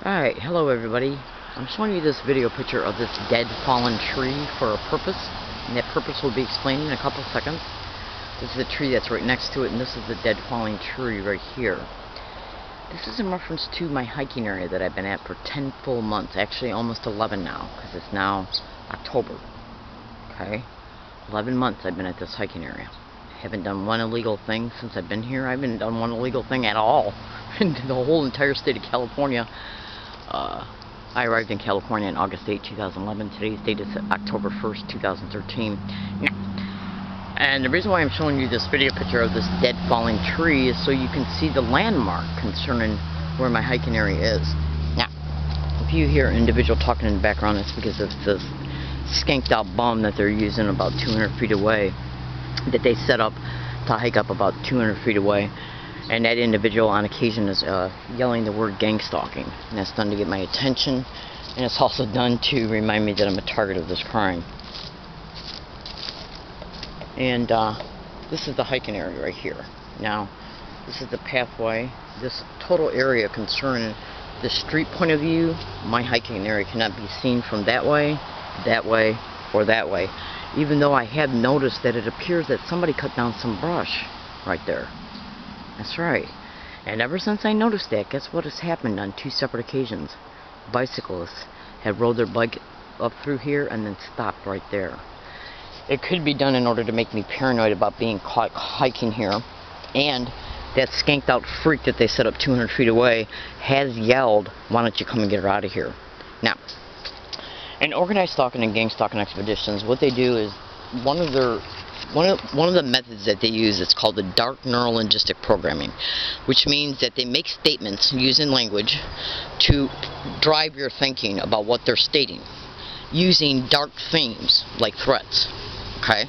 Alright, hello everybody. I'm showing you this video picture of this dead fallen tree for a purpose, and that purpose will be explained in a couple seconds. This is the tree that's right next to it, and this is the dead falling tree right here. This is in reference to my hiking area that I've been at for 10 full months, actually almost 11 now, because it's now October. Okay? 11 months I've been at this hiking area. I haven't done one illegal thing since I've been here. I haven't done one illegal thing at all in the whole entire state of California. I arrived in California on August 8, 2011. Today's date is October 1st, 2013. And the reason why I'm showing you this video picture of this dead falling tree is so you can see the landmark concerning where my hiking area is. Now, if you hear an individual talking in the background, it's because of this skanked out bum that they're using about 200 feet away, that they set up to hike up about 200 feet away. And that individual on occasion is yelling the word gang stalking. And that's done to get my attention. And it's also done to remind me that I'm a target of this crime. And this is the hiking area right here. Now, this is the pathway. This total area concerning the street point of view, my hiking area cannot be seen from that way, or that way. Even though I have noticed that it appears that somebody cut down some brush right there. That's right. And ever since I noticed that, guess what has happened on 2 separate occasions? Bicyclists have rode their bike up through here and then stopped right there. It could be done in order to make me paranoid about being caught hiking here. And that skanked out freak that they set up 200 feet away has yelled, "Why don't you come and get her out of here?" Now, in organized stalking and gang stalking expeditions, what they do is one of the methods that they use is called the dark neurolinguistic programming, which means that they make statements using language to drive your thinking about what they're stating, using dark themes like threats. Okay?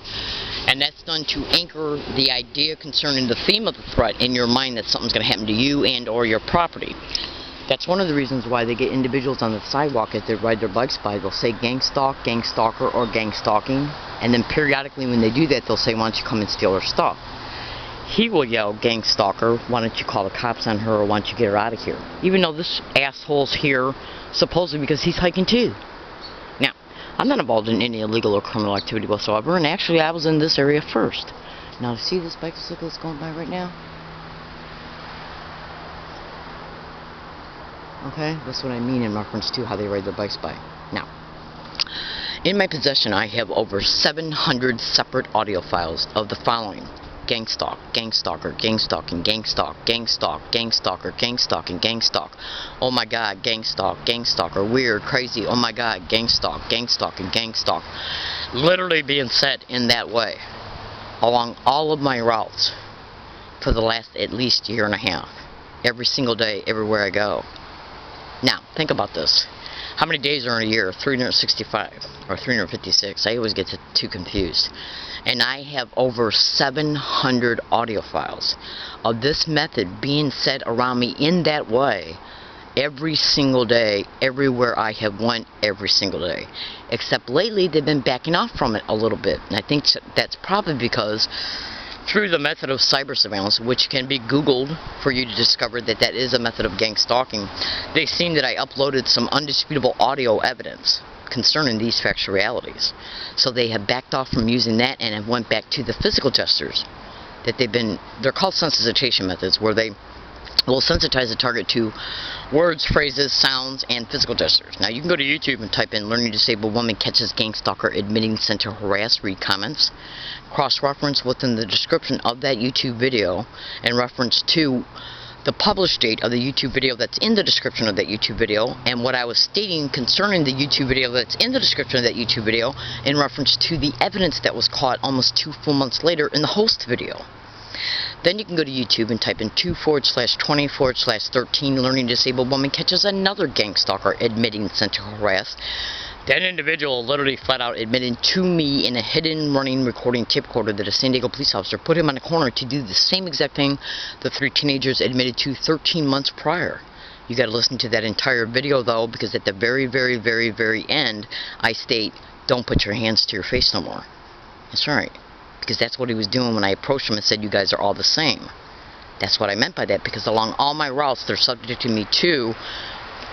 And that's done to anchor the idea concerning the theme of the threat in your mind that something's going to happen to you and or your property. That's one of the reasons why they get individuals on the sidewalk as they ride their bikes by. They'll say gang stalk, gang stalker, or gang stalking. And then periodically when they do that, they'll say, "Why don't you come and steal her stuff?" He will yell, "Gang stalker, why don't you call the cops on her, or why don't you get her out of here?" Even though this asshole's here supposedly because he's hiking too. Now, I'm not involved in any illegal or criminal activity whatsoever, and actually I was in this area first. Now, see this bicycle that's going by right now? Okay, that's what I mean in reference to how they ride their bikes by. Now, in my possession, I have over 700 separate audio files of the following: gang stalk, gang stalker, gang stalking, gang stalk, gang stalk, gang stalker, gang stalking, gang stalk. Oh my God, gang stalk, gang stalker, weird, crazy. Oh my God, gang stalk, gang stalking, gang stalk. Literally being said in that way along all of my routes for the last at least year and a half. Every single day, everywhere I go. Now, think about this. How many days are in a year? 365 or 356. I always get too confused. And I have over 700 audio files of this method being said around me in that way every single day, everywhere I have went every single day. Except lately, they've been backing off from it a little bit. And I think that's probably because through the method of cyber surveillance, which can be Googled for you to discover that that is a method of gang stalking, they've seen that I uploaded some undisputable audio evidence concerning these factual realities. So they have backed off from using that and have went back to the physical gestures that they're called sensitization methods, where they will sensitize the target to words, phrases, sounds, and physical gestures. Now, you can go to YouTube and type in "Learning Disabled Woman Catches Gang Stalker Admitting Sent to Harass," read comments, cross-reference within the description of that YouTube video, and reference to the published date of the YouTube video that's in the description of that YouTube video, and what I was stating concerning the YouTube video that's in the description of that YouTube video, in reference to the evidence that was caught almost 2 full months later in the host video. Then you can go to YouTube and type in 2/20/13 "Learning Disabled Woman Catches Another Gang Stalker Admitting Sent to Harass." That individual literally flat out admitted to me in a hidden running recording tape recorder that a San Diego police officer put him on a corner to do the same exact thing the 3 teenagers admitted to 13 months prior. You got to listen to that entire video though, because at the very, very, very, very end, I state, "Don't put your hands to your face no more." That's right. Because that's what he was doing when I approached him and said, "You guys are all the same." That's what I meant by that, because along all my routes, they're subjecting me to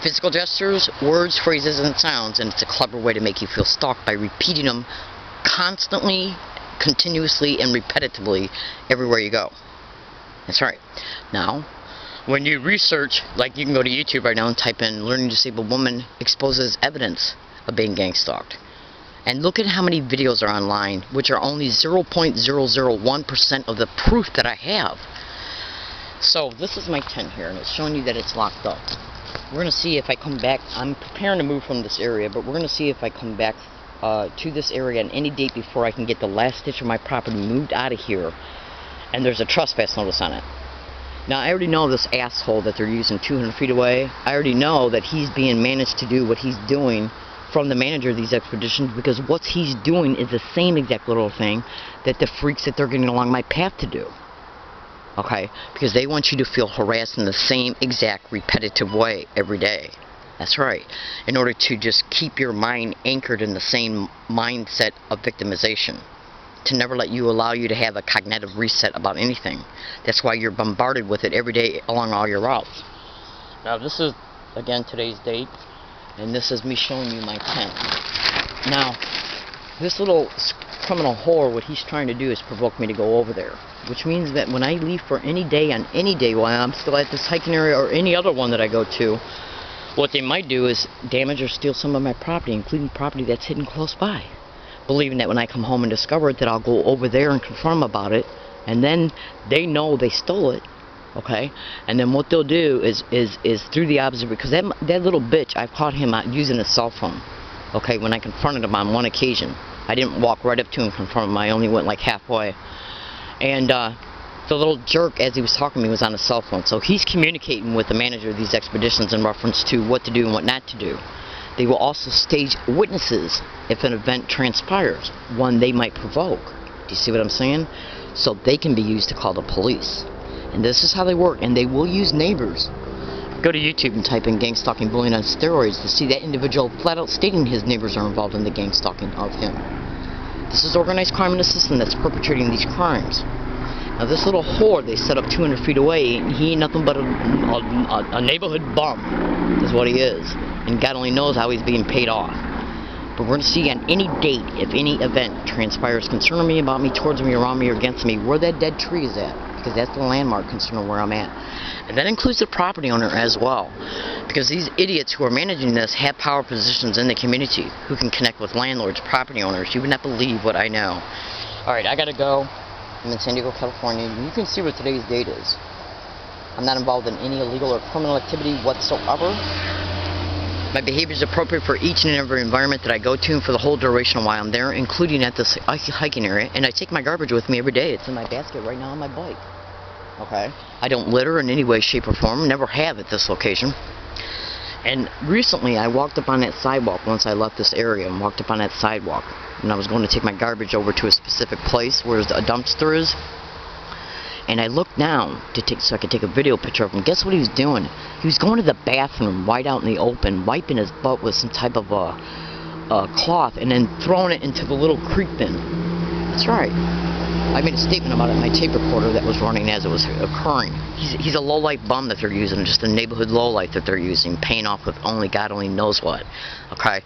Physical gestures, words, phrases, and sounds, and it's a clever way to make you feel stalked by repeating them constantly, continuously, and repetitively everywhere you go. That's right. Now, when you research, like you can go to YouTube right now and type in "learning disabled woman exposes evidence of being gang stalked," and look at how many videos are online, which are only 0.001% of the proof that I have. So this is my tent here, and it's showing you that it's locked up. We're going to see if I come back. I'm preparing to move from this area, but we're going to see if I come back to this area on any date before I can get the last stitch of my property moved out of here. And there's a trespass notice on it. Now, I already know this asshole that they're using 200 feet away. I already know that he's being managed to do what he's doing from the manager of these expeditions, because what he's doing is the same exact little thing that the freaks that they're getting along my path to do. Okay? Because they want you to feel harassed in the same exact repetitive way every day. That's right. In order to just keep your mind anchored in the same mindset of victimization. To never let you allow you to have a cognitive reset about anything. That's why you're bombarded with it every day along all your routes. Now this is, again, today's date. And this is me showing you my tent. Now, this little criminal whore, what he's trying to do is provoke me to go over there. Which means that when I leave for any day, on any day while I'm still at this hiking area or any other one that I go to, what they might do is damage or steal some of my property, including property that's hidden close by. Believing that when I come home and discover it, that I'll go over there and confirm them about it. And then they know they stole it. Okay, and then what they'll do is through the observation, because that little bitch, I've caught him out using his cell phone. Okay, when I confronted him on one occasion, I didn't walk right up to him and confront him. I only went like halfway. And the little jerk, as he was talking to me, was on his cell phone. So he's communicating with the manager of these expeditions in reference to what to do and what not to do. They will also stage witnesses if an event transpires, one they might provoke. Do you see what I'm saying? So they can be used to call the police. And this is how they work, and they will use neighbors. Go to YouTube and type in gang stalking bullying on steroids to see that individual flat out stating his neighbors are involved in the gang stalking of him. This is organized crime in the system that's perpetrating these crimes. Now this little whore they set up 200 feet away, he ain't nothing but a neighborhood bum, is what he is. And God only knows how he's being paid off. But we're going to see on any date, if any event transpires concerning me, about me, towards me, around me, or against me, where that dead tree is at. Because that's the landmark concerning where I'm at. And that includes the property owner as well. Because these idiots who are managing this have power positions in the community who can connect with landlords, property owners. You would not believe what I know. Alright, I gotta go. I'm in San Diego, California. You can see what today's date is. I'm not involved in any illegal or criminal activity whatsoever. My behavior is appropriate for each and every environment that I go to and for the whole duration while I'm there, including at this hiking area. And I take my garbage with me every day. It's in my basket right now on my bike. Okay? I don't litter in any way, shape, or form. Never have at this location. And recently I walked up on that sidewalk once I left this area and walked up on that sidewalk. And I was going to take my garbage over to a specific place where a dumpster is. And I looked down so I could take a video picture of him. Guess what he was doing? He was going to the bathroom right out in the open, wiping his butt with some type of a cloth, and then throwing it into the little creek bin. That's right. I made a statement about it in my tape recorder that was running as it was occurring. He's a low-life bum that they're using, just a neighborhood low-life that they're using, paying off with God only knows what. Okay?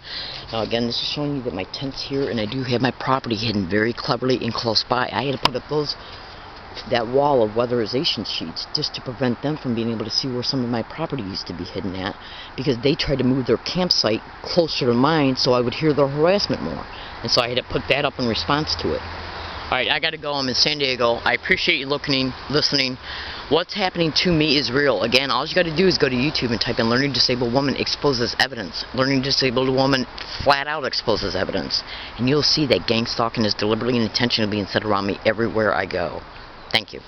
Now again, this is showing you that my tent's here, and I do have my property hidden very cleverly and close by. I had to put up that wall of weatherization sheets just to prevent them from being able to see where some of my property used to be hidden at, because they tried to move their campsite closer to mine so I would hear their harassment more. And so I had to put that up in response to it. Alright, I gotta go. I'm in San Diego. I appreciate you listening. What's happening to me is real. Again, all you gotta do is go to YouTube and type in "learning disabled woman exposes evidence." Learning disabled woman flat out exposes evidence. And you'll see that gang stalking is deliberately and intentionally being set around me everywhere I go. Thank you.